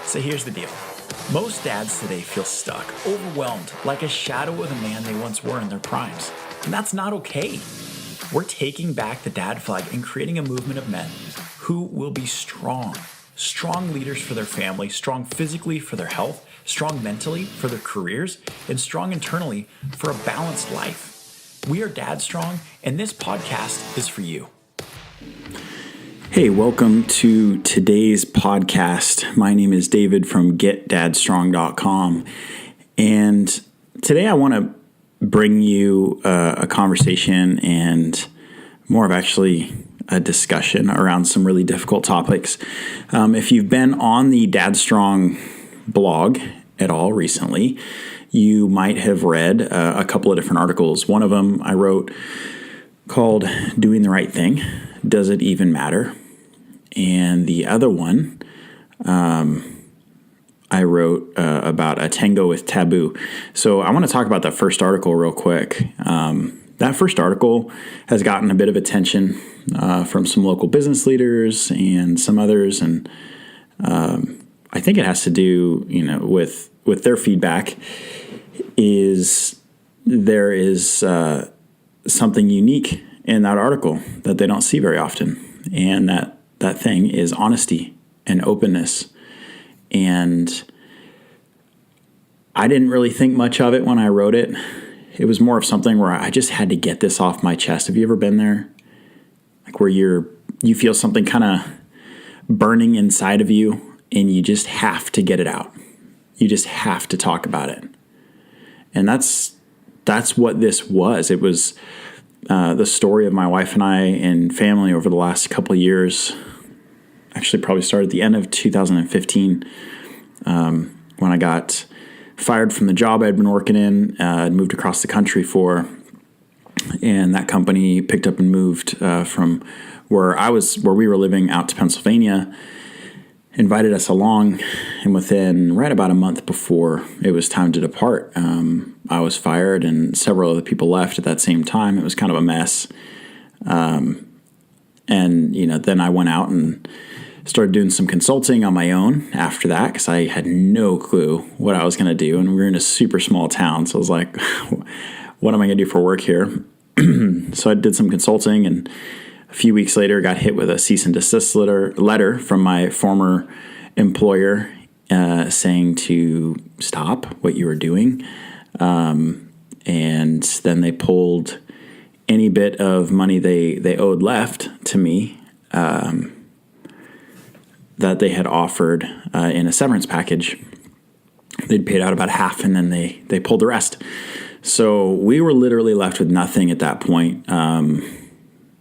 So here's the deal. Most dads today feel stuck, overwhelmed, like a shadow of the man they once were in their primes. And that's not okay. We're taking back the dad flag and creating a movement of men who will be strong. Strong leaders for their family, strong physically for their health, strong mentally for their careers, and strong internally for a balanced life. We are Dadstrong, and this podcast is for you. Hey, welcome to today's podcast. My name is David from getdadstrong.com. And today I want to bring you a conversation and more of actually a discussion around some really difficult topics. If you've been on the Dadstrong blog at all recently, you might have read a couple of different articles. One of them I wrote called Doing the Right Thing. Does it even matter? And the other one I wrote about a tango with taboo. So I want to talk about that first article real quick. That first article has gotten a bit of attention from some local business leaders and some others, and I think it has to do, with their feedback. There is something unique in that article that they don't see very often, and that thing is honesty and openness. And I didn't really think much of it when I wrote it. It was more of something where I just had to get this off my chest. Have you ever been there? Like where you feel something kind of burning inside of you and you just have to get it out. You just have to talk about it. And that's what this was. It was the story of my wife and I and family over the last couple of years. Actually, probably started at the end of 2015 when I got fired from the job I'd been working in. I'd moved across the country for, and that company picked up and moved from where we were living out to Pennsylvania, invited us along, and within right about a month before it was time to depart, I was fired and several other people left at that same time. It was kind of a mess. Then I went out and started doing some consulting on my own after that because I had no clue what I was going to do. And we were in a super small town. So I was like, what am I going to do for work here? So I did some consulting, and a few weeks later got hit with a cease and desist letter from my former employer saying to stop what you were doing. And then they pulled any bit of money they owed left to me that they had offered in a severance package. They'd paid out about half, and then they pulled the rest. So we were literally left with nothing at that point.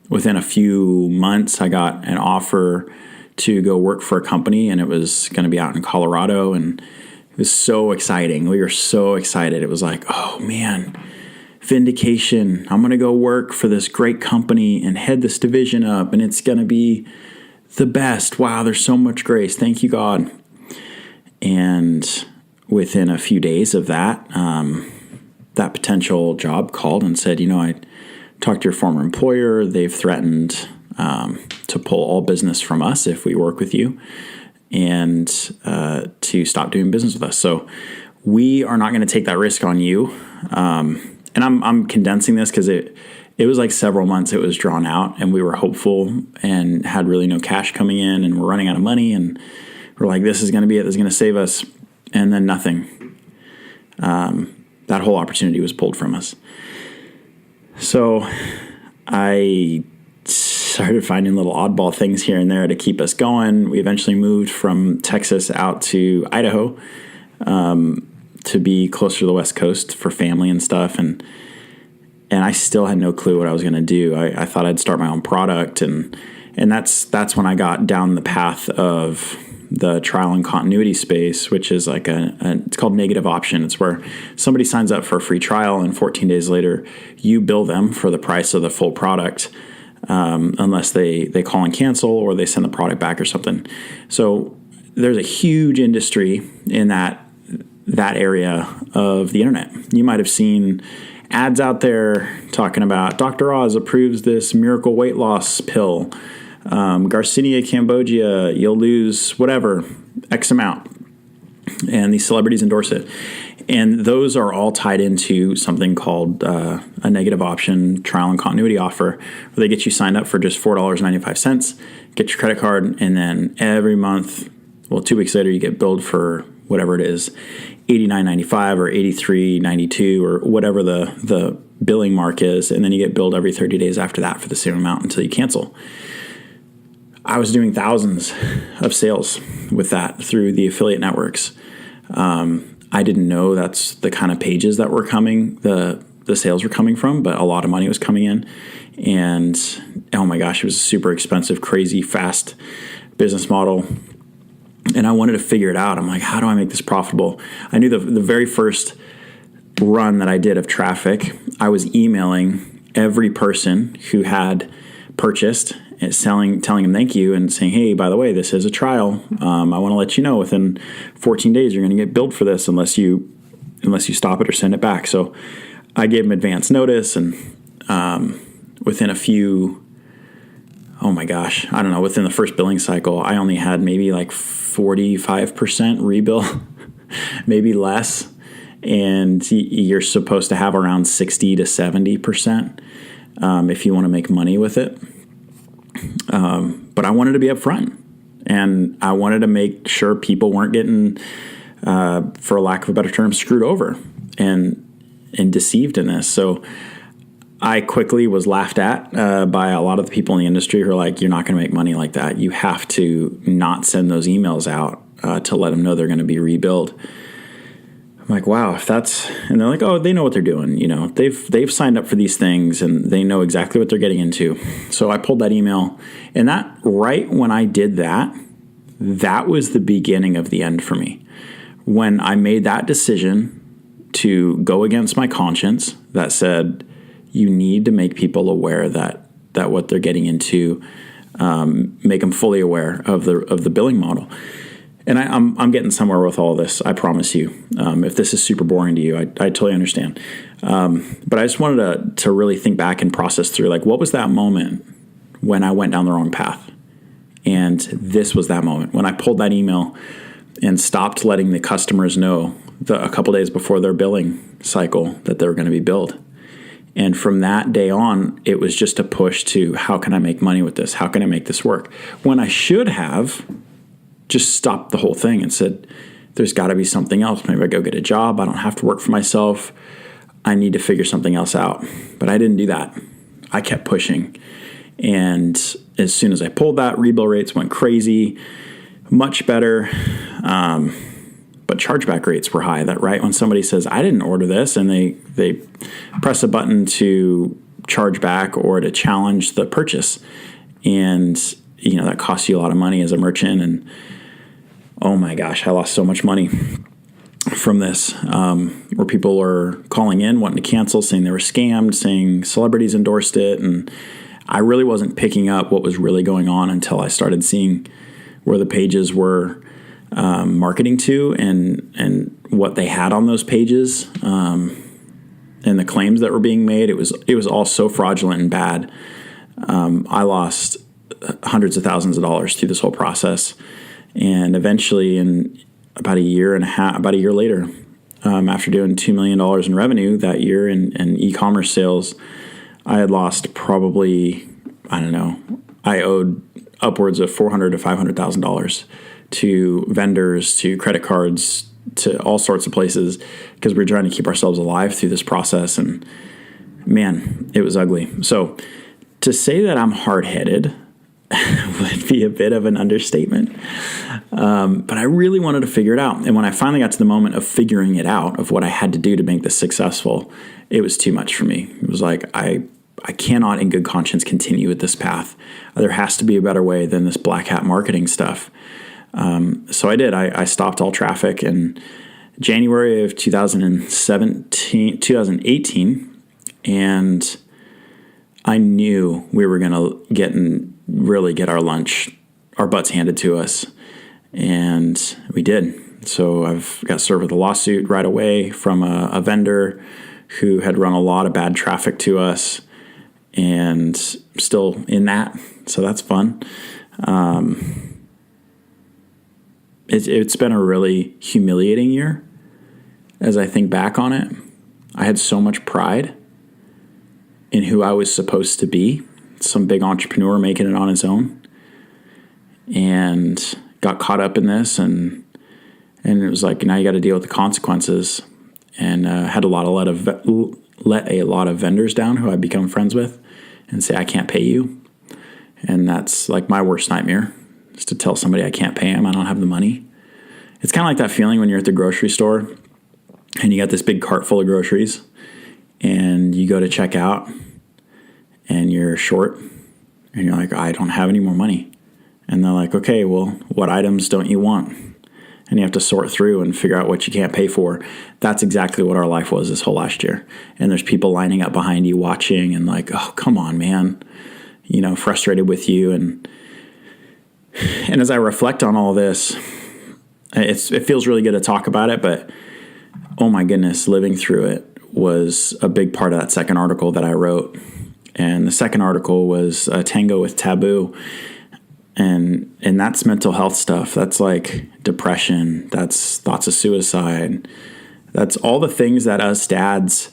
Within a few months, I got an offer to go work for a company, and it was going to be out in Colorado, and it was so exciting. We were so excited. It was like, oh man, vindication. I'm going to go work for this great company and head this division up, and it's going to be the best. Wow, there's so much grace. Thank you, God. And within a few days of that, that potential job called and said, I talked to your former employer. They've threatened to pull all business from us if we work with you, and to stop doing business with us. So we are not going to take that risk on you. And I'm condensing this because it was like several months it was drawn out, and we were hopeful and had really no cash coming in, and we're running out of money, and we're like, this is going to be it. This is going to save us. And then nothing. That whole opportunity was pulled from us. So I started finding little oddball things here and there to keep us going. We eventually moved from Texas out to Idaho to be closer to the West Coast for family and stuff. And I still had no clue what I was going to do. I thought I'd start my own product. And that's when I got down the path of the trial and continuity space, which is like it's called negative option. It's where somebody signs up for a free trial, and 14 days later, you bill them for the price of the full product, unless they call and cancel or they send the product back or something. So there's a huge industry in that area of the internet. You might have seen ads out there talking about Dr. Oz approves this miracle weight loss pill. Garcinia Cambogia, you'll lose whatever, X amount. and these celebrities endorse it. And those are all tied into something called a negative option trial and continuity offer, where they get you signed up for just $4.95, get your credit card, and then every month, 2 weeks later, you get billed for whatever it is, $89.95 or $83.92 or whatever the billing mark is, and then you get billed every 30 days after that for the same amount until you cancel. I was doing thousands of sales with that through the affiliate networks. I didn't know that's the kind of pages that were coming, the sales were coming from, but a lot of money was coming in. And oh my gosh, it was a super expensive, crazy, fast business model. And I wanted to figure it out. I'm like, how do I make this profitable? I knew the very first run that I did of traffic, I was emailing every person who had purchased, telling them thank you and saying, hey, by the way, this is a trial. I want to let you know within 14 days you're going to get billed for this unless you stop it or send it back. So I gave them advance notice, and within a few, within the first billing cycle, I only had maybe like 45% rebill, maybe less. And you're supposed to have around 60 to 70% if you want to make money with it. But I wanted to be upfront, and I wanted to make sure people weren't getting, for lack of a better term, screwed over and deceived in this. So I quickly was laughed at by a lot of the people in the industry who are like, you're not going to make money like that. You have to not send those emails out to let them know they're going to be rebilled. I'm like, wow, if that's, and they're like, oh, they know what they're doing. They've signed up for these things and they know exactly what they're getting into. So I pulled that email, and that right when I did that, that was the beginning of the end for me. When I made that decision to go against my conscience that said, you need to make people aware that what they're getting into, make them fully aware of the billing model. And I'm getting somewhere with all this, I promise you. If this is super boring to you, I totally understand. But I just wanted to really think back and process through, like, what was that moment when I went down the wrong path? And this was that moment when I pulled that email and stopped letting the customers know a couple days before their billing cycle that they were going to be billed. And from that day on, it was just a push to, how can I make money with this? How can I make this work? When I should have just stopped the whole thing and said, there's got to be something else. Maybe I go get a job. I don't have to work for myself. I need to figure something else out. But I didn't do that. I kept pushing. And as soon as I pulled that, rebill rates went crazy, much better. But chargeback rates were high. That right when somebody says, I didn't order this, and they press a button to charge back or to challenge the purchase. And that costs you a lot of money as a merchant. And oh my gosh, I lost so much money from this, where people are calling in, wanting to cancel, saying they were scammed, saying celebrities endorsed it. And I really wasn't picking up what was really going on until I started seeing where the pages were marketing to and what they had on those pages, and the claims that were being made. It was all so fraudulent and bad. I lost hundreds of thousands of dollars through this whole process. And eventually, in about a year later, after doing $2 million in revenue that year in e-commerce sales, I had lost probably, I owed upwards of $400,000 to $500,000 to vendors, to credit cards, to all sorts of places, because we were trying to keep ourselves alive through this process. And man, it was ugly. So to say that I'm hard-headed would be a bit of an understatement. But I really wanted to figure it out. And when I finally got to the moment of figuring it out, of what I had to do to make this successful, it was too much for me. It was like, I cannot in good conscience continue with this path. There has to be a better way than this black hat marketing stuff. So I did. I stopped all traffic in January of 2018, and I knew we were going to really get our butts handed to us, and we did. So I've got served with a lawsuit right away from a vendor who had run a lot of bad traffic to us, and still in that. So that's fun. it's been a really humiliating year as I think back on it. I had so much pride in who I was supposed to be, some big entrepreneur making it on his own, and got caught up in this, and it was like, now you got to deal with the consequences, and had let a lot of vendors down who I'd become friends with and say, I can't pay you. And that's like my worst nightmare, is to tell somebody I can't pay them, I don't have the money. It's kind of like that feeling when you're at the grocery store and you got this big cart full of groceries and you go to check out and you're short and you're like, I don't have any more money. And they're like, okay, well, what items don't you want? And you have to sort through and figure out what you can't pay for. That's exactly what our life was this whole last year. And there's people lining up behind you watching and like, oh, come on, man, frustrated with you. And as I reflect on all this, it feels really good to talk about it, but oh my goodness, living through it was a big part of that second article that I wrote. And the second article was Tango with Taboo. And that's mental health stuff. That's like depression. That's thoughts of suicide. That's all the things that us dads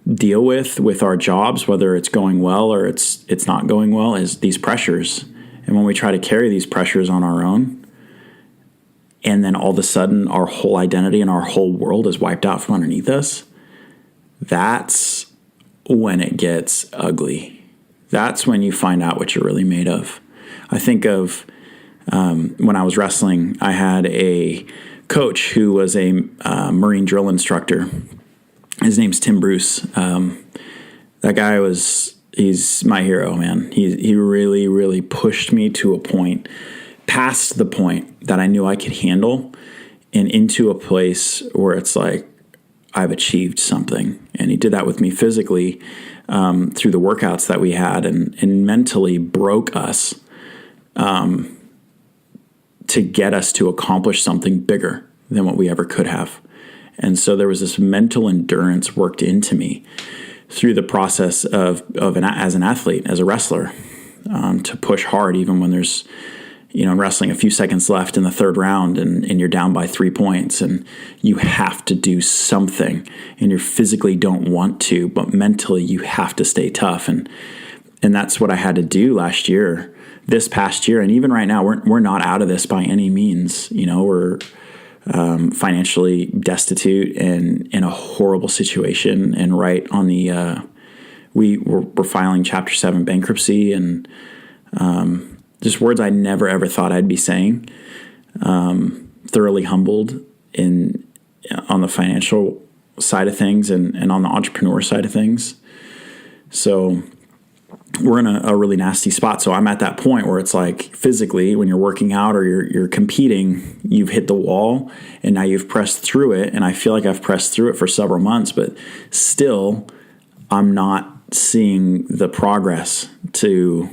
deal with our jobs, whether it's going well or it's not going well, is these pressures. And when we try to carry these pressures on our own, and then all of a sudden our whole identity and our whole world is wiped out from underneath us, that's when it gets ugly. That's when you find out what you're really made of. I think of when I was wrestling, I had a coach who was a Marine drill instructor. His name's Tim Bruce. That guy he's my hero, man. He really, really pushed me to a point, past the point that I knew I could handle, and into a place where it's like, I've achieved something. And he did that with me physically through the workouts that we had, and mentally broke us to get us to accomplish something bigger than what we ever could have. And so there was this mental endurance worked into me through the process as an athlete, as a wrestler, to push hard even when there's, in wrestling, a few seconds left in the third round and you're down by 3 points and you have to do something and you physically don't want to, but mentally you have to stay tough. And that's what I had to do this past year. And even right now, we're not out of this by any means. We're financially destitute and in a horrible situation. And right on the, we're filing Chapter 7 bankruptcy, and just words I never ever thought I'd be saying. Thoroughly humbled on the financial side of things and on the entrepreneur side of things. So we're in a really nasty spot. So I'm at that point where it's like, physically, when you're working out or you're competing, you've hit the wall and now you've pressed through it. And I feel like I've pressed through it for several months, but still I'm not seeing the progress to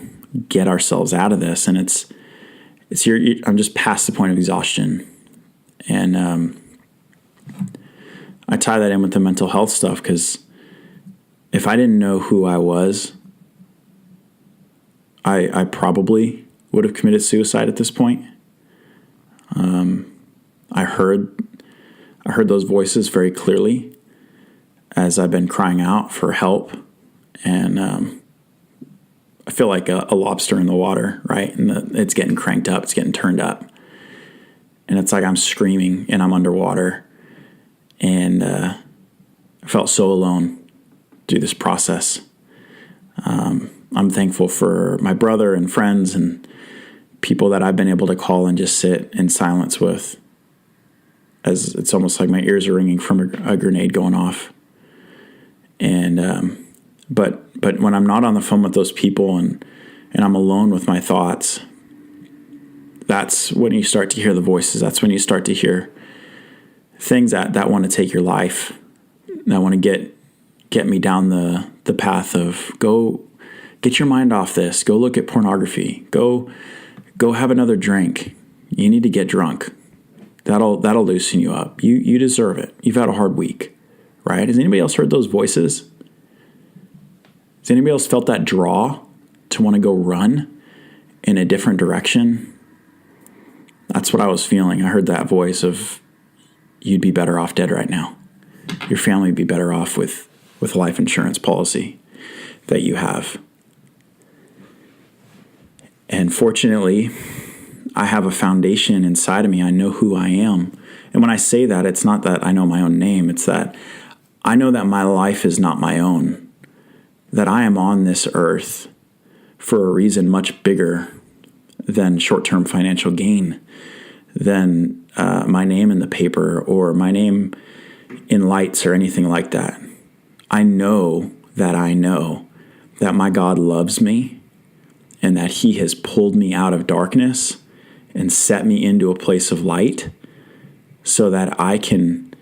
get ourselves out of this. And it's here. I'm just past the point of exhaustion. And I tie that in with the mental health stuff, because if I didn't know who I was, I probably would have committed suicide at this point. I heard those voices very clearly as I've been crying out for help, and I feel like a lobster in the water, right? And it's getting cranked up, it's getting turned up, and it's like I'm screaming and I'm underwater, and I felt so alone through this process. I'm thankful for my brother and friends and people that I've been able to call and just sit in silence with, as it's almost like my ears are ringing from a grenade going off. And but when I'm not on the phone with those people and I'm alone with my thoughts, that's when you start to hear the voices. That's when you start to hear things that want to take your life, that want to get me down the path of go get your mind off this. Go look at pornography. Go have another drink. You need to get drunk. That'll loosen you up. You deserve it. You've had a hard week, right? Has anybody else heard those voices? Has anybody else felt that draw to want to go run in a different direction? that's what I was feeling. I heard that voice of, you'd be better off dead right now. Your family would be better off with a life insurance policy that you have. And fortunately, I have a foundation inside of me. I know who I am. And when I say that, it's not that I know my own name. It's that I know that my life is not my own. That I am on this earth for a reason much bigger than short-term financial gain, than my name in the paper or my name in lights or anything like that. I know that my God loves me and that he has pulled me out of darkness and set me into a place of light so that I can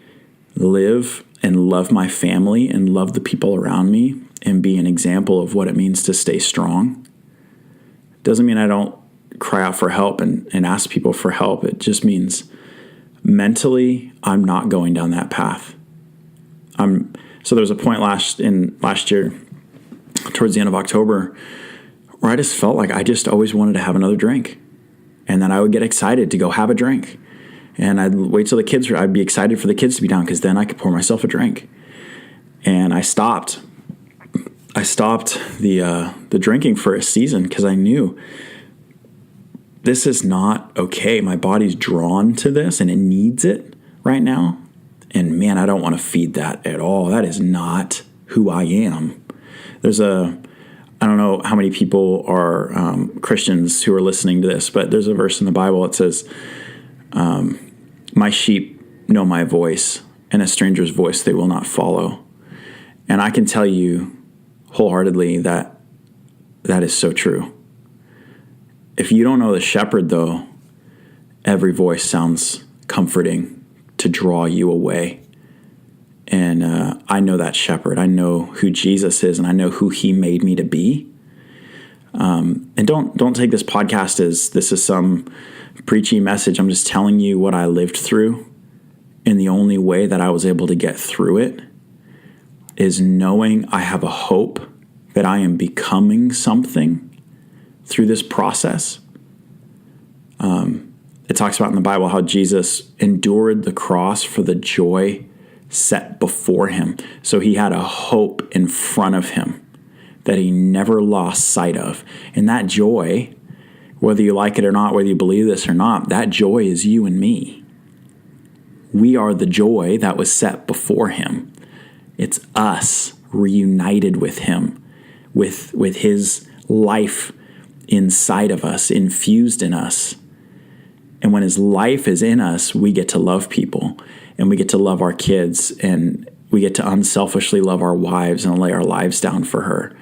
live and love my family and love the people around me and be an example of what it means to stay strong. Doesn't mean I don't cry out for help and ask people for help. It just means mentally I'm not going down that path. So there was a point last year, towards the end of October, where I just felt like I just always wanted to have another drink. And then I would get excited to go have a drink. And I'd wait till I'd be excited for the kids to be down because then I could pour myself a drink. And I stopped the drinking for a season because I knew this is not okay. My body's drawn to this and it needs it right now. And man, I don't want to feed that at all. That is not who I am. I don't know how many people are Christians who are listening to this, but there's a verse in the Bible that says, my sheep know my voice, and a stranger's voice they will not follow. And I can tell you wholeheartedly that is so true. If you don't know the shepherd, though, every voice sounds comforting to draw you away. And I know that shepherd. I know who Jesus is, and I know who he made me to be. And don't take this podcast as this is some preachy message. I'm just telling you what I lived through. And the only way that I was able to get through it is knowing I have a hope that I am becoming something through this process. It talks about in the Bible how Jesus endured the cross for the joy set before him. So he had a hope in front of him that he never lost sight of. And that joy, whether you like it or not, whether you believe this or not, that joy is you and me. We are the joy that was set before him. It's us reunited with him, with his life inside of us, infused in us. And when his life is in us, we get to love people and we get to love our kids and we get to unselfishly love our wives and lay our lives down for her.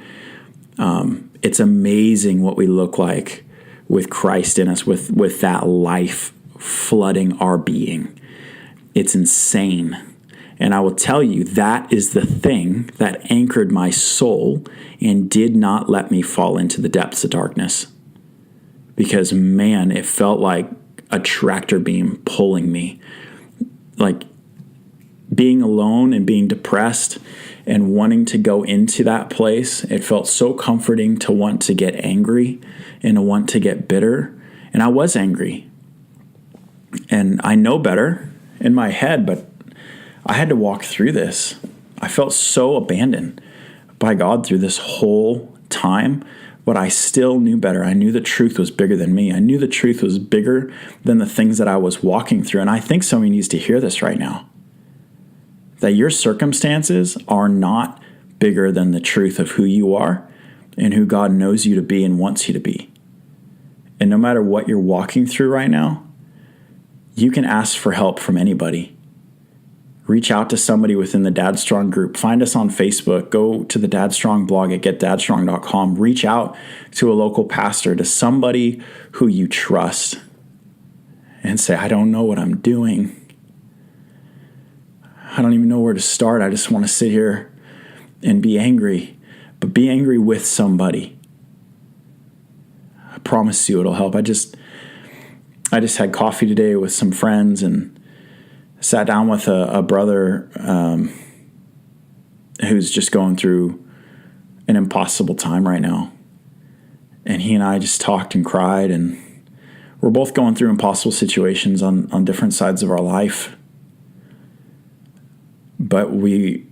It's amazing what we look like with Christ in us, with that life flooding our being. It's insane. And I will tell you, that is the thing that anchored my soul and did not let me fall into the depths of darkness. Because, man, it felt like a tractor beam pulling me. Like being alone and being depressed and wanting to go into that place, it felt so comforting to want to get angry and to want to get bitter. And I was angry. And I know better in my head, but I had to walk through this. I felt so abandoned by God through this whole time, but I still knew better. I knew the truth was bigger than me. I knew the truth was bigger than the things that I was walking through. And I think somebody needs to hear this right now. That your circumstances are not bigger than the truth of who you are and who God knows you to be and wants you to be. And no matter what you're walking through right now, you can ask for help from anybody. Reach out to somebody within the Dadstrong group. Find us on Facebook. Go to the Dadstrong blog at getdadstrong.com. Reach out to a local pastor, to somebody who you trust, and say, I don't know what I'm doing. I don't even know where to start. I just want to sit here and be angry. But be angry with somebody. I promise you it'll help. I just had coffee today with some friends and sat down with a brother who's just going through an impossible time right now. And he and I just talked and cried and We're both going through impossible situations on different sides of our life. But we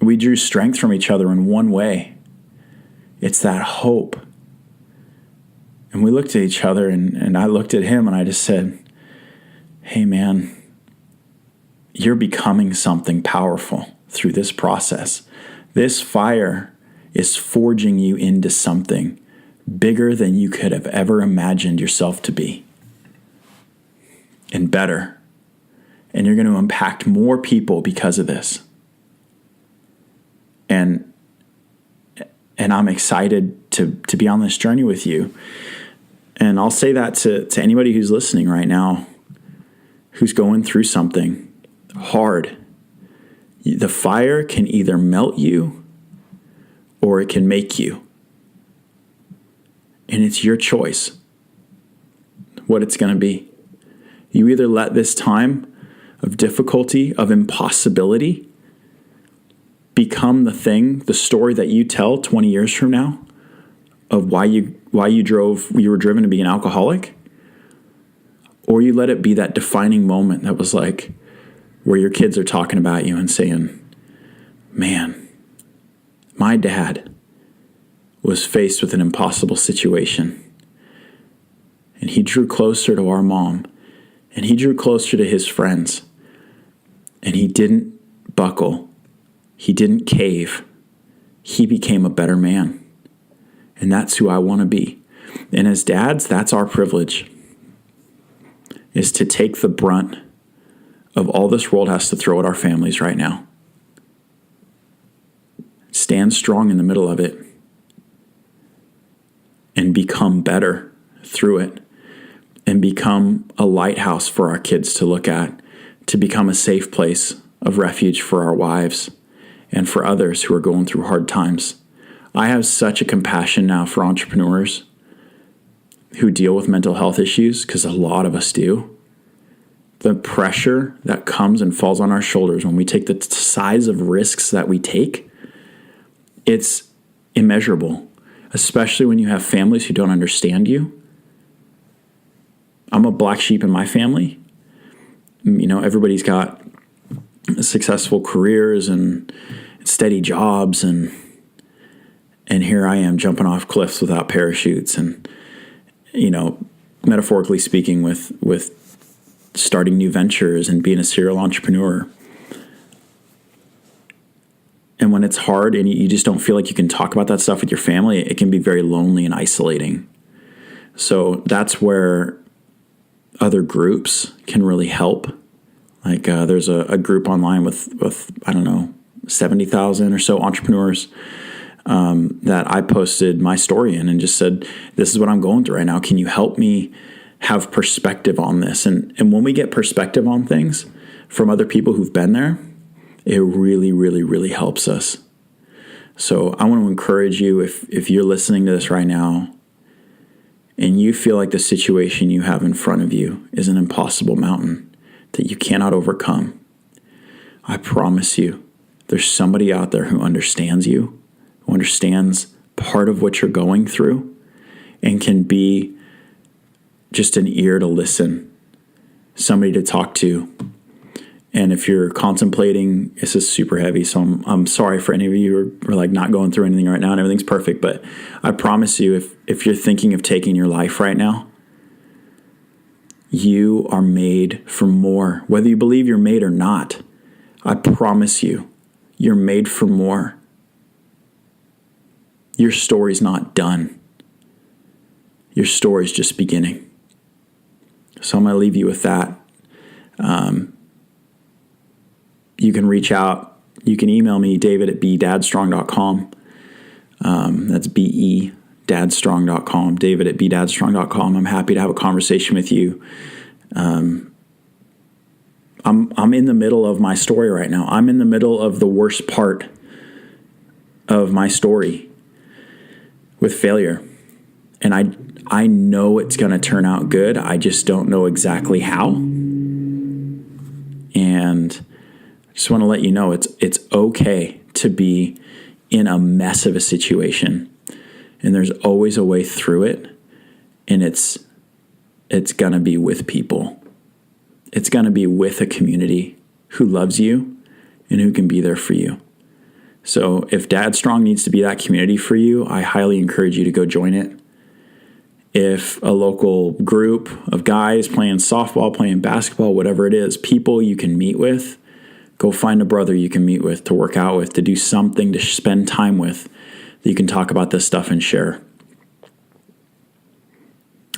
drew strength from each other in one way. It's that hope. And we looked at each other, and I looked at him, and I just said, hey, man, you're becoming something powerful through this process. This fire is forging you into something bigger than you could have ever imagined yourself to be, and better. And you're going to impact more people because of this. And I'm excited to be on this journey with you. And I'll say that to anybody who's listening right now, who's going through something hard. The fire can either melt you or it can make you. And it's your choice what it's going to be. You either let this time of difficulty, of impossibility, become the story that you tell 20 years from now of why you were driven to be an alcoholic, or you let it be that defining moment that was like where your kids are talking about you and saying, man, my dad was faced with an impossible situation, and he drew closer to our mom, and he drew closer to his friends, and he didn't buckle. He didn't cave. He became a better man. And that's who I want to be. And as dads, that's our privilege, is to take the brunt of all this world has to throw at our families right now. Stand strong in the middle of it and become better through it, and become a lighthouse for our kids to look at, to become a safe place of refuge for our wives and for others who are going through hard times. I have such a compassion now for entrepreneurs who deal with mental health issues, because a lot of us do. The pressure that comes and falls on our shoulders when we take the size of risks that we take, it's immeasurable, especially when you have families who don't understand you. I'm a black sheep in my family. You know, everybody's got successful careers and steady jobs, and here I am jumping off cliffs without parachutes, and, you know, metaphorically speaking, with starting new ventures and being a serial entrepreneur. And when it's hard and you just don't feel like you can talk about that stuff with your family, it can be very lonely and isolating. So that's where other groups can really help. Like there's a group online with I don't know, 70,000 or so entrepreneurs that I posted my story in and just said, this is what I'm going through right now. Can you help me have perspective on this? And when we get perspective on things from other people who've been there, it really, really, really helps us. So I want to encourage you, if you're listening to this right now and you feel like the situation you have in front of you is an impossible mountain that you cannot overcome, I promise you there's somebody out there who understands you, who understands part of what you're going through, and can be just an ear to listen, somebody to talk to. And if you're contemplating, this is super heavy, so I'm sorry for any of you who are like not going through anything right now and everything's perfect, but I promise you, if you're thinking of taking your life right now, you are made for more. Whether you believe you're made or not, I promise you, you're made for more. Your story's not done. Your story's just beginning. So I'm going to leave you with that. You can reach out. You can email me, david@dadstrong.com. That's B-E, dadstrong.com, david@dadstrong.com. I'm happy to have a conversation with you. I'm in the middle of my story right now. I'm in the middle of the worst part of my story with failure. And I know it's going to turn out good. I just don't know exactly how. And I just want to let you know it's okay to be in a mess of a situation. And there's always a way through it. And it's it's going to be with people. It's going to be with a community who loves you and who can be there for you. So if Dadstrong needs to be that community for you, I highly encourage you to go join it. If a local group of guys playing softball, playing basketball, whatever it is, people you can meet with, go find a brother you can meet with, to work out with, to do something, to spend time with, that you can talk about this stuff and share.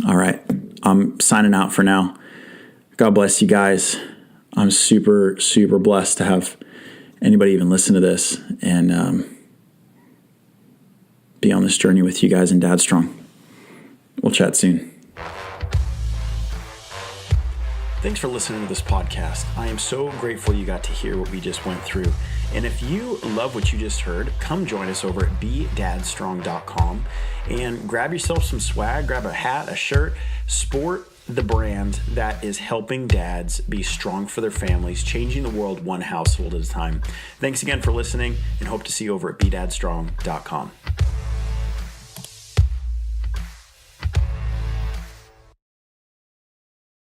All right, I'm signing out for now. God bless you guys. I'm super, super blessed to have anybody even listen to this and be on this journey with you guys in Dadstrong. We'll chat soon. Thanks for listening to this podcast. I am so grateful you got to hear what we just went through. And if you love what you just heard, come join us over at BeDadstrong.com and grab yourself some swag, grab a hat, a shirt, sport the brand that is helping dads be strong for their families, changing the world one household at a time. Thanks again for listening, and hope to see you over at BeDadstrong.com.